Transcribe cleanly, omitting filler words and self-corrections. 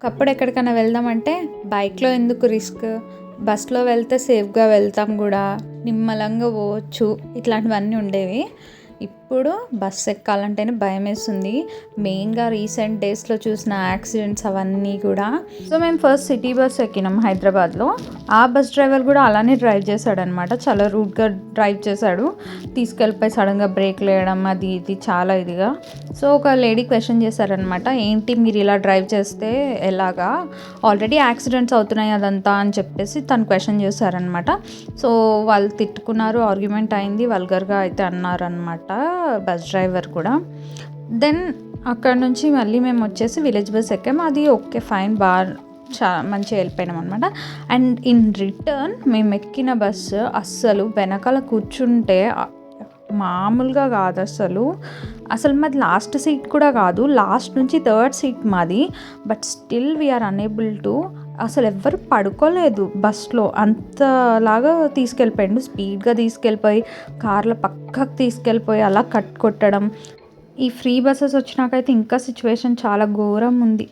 ఒకప్పుడు ఎక్కడికైనా వెళ్దామంటే బైక్లో ఎందుకు రిస్క్, బస్లో వెళ్తే సేఫ్గా వెళ్తాం కూడా, నిమ్మలంగా పోవచ్చు, ఇట్లాంటివన్నీ ఉండేవి. ఇప్పుడు బస్ ఎక్కాలంటేనే భయం వేస్తుంది. మెయిన్గా రీసెంట్ డేస్లో చూసిన యాక్సిడెంట్స్ అవన్నీ కూడా. సో మేము ఫస్ట్ సిటీ బస్ ఎక్కినాం హైదరాబాద్లో. ఆ బస్ డ్రైవర్ కూడా అలానే డ్రైవ్ చేశాడనమాట. చాలా రూడ్గా డ్రైవ్ చేశాడు. తీసుకెళ్ళిపోయి సడన్గా బ్రేక్లు వేయడం అది ఇది చాలా ఇదిగా. సో ఒక లేడీ క్వశ్చన్ చేశారనమాట, ఏంటి మీరు ఇలా డ్రైవ్ చేస్తే ఎలాగా, ఆల్రెడీ యాక్సిడెంట్స్ అవుతున్నాయి అదంతా అని చెప్పేసి తను క్వశ్చన్ చేశారనమాట. సో వాళ్ళు తిట్టుకున్నారు, ఆర్గ్యుమెంట్ అయింది, వల్గర్గా అయితే అన్నారనమాట బస్ డ్రైవర్ కూడా. దెన్ అక్కడ నుంచి మళ్ళీ మేము వచ్చేసి విలేజ్ బస్ ఎక్కాము. అది ఓకే ఫైన్, బాగా మంచిగా వెళ్ళిపోయినాం అనమాట. అండ్ ఇన్ రిటర్న్ మేము ఎక్కిన బస్సు అస్సలు వెనకాల కూర్చుంటే మామూలుగా కాదు. అసలు మాది లాస్ట్ సీట్ కూడా కాదు, లాస్ట్ నుంచి థర్డ్ సీట్ మాది. But still we are unable to, అసలు ఎవ్వరు పడుకోలేదు బస్లో, అంతలాగా తీసుకెళ్ళిపోయాడు. స్పీడ్గా తీసుకెళ్ళిపోయి కార్లో పక్కకు తీసుకెళ్ళిపోయి అలా కొట్టడం. ఈ ఫ్రీ బస్సెస్ వచ్చినాకైతే ఇంకా సిచ్యువేషన్ చాలా ఘోరం ఉంది.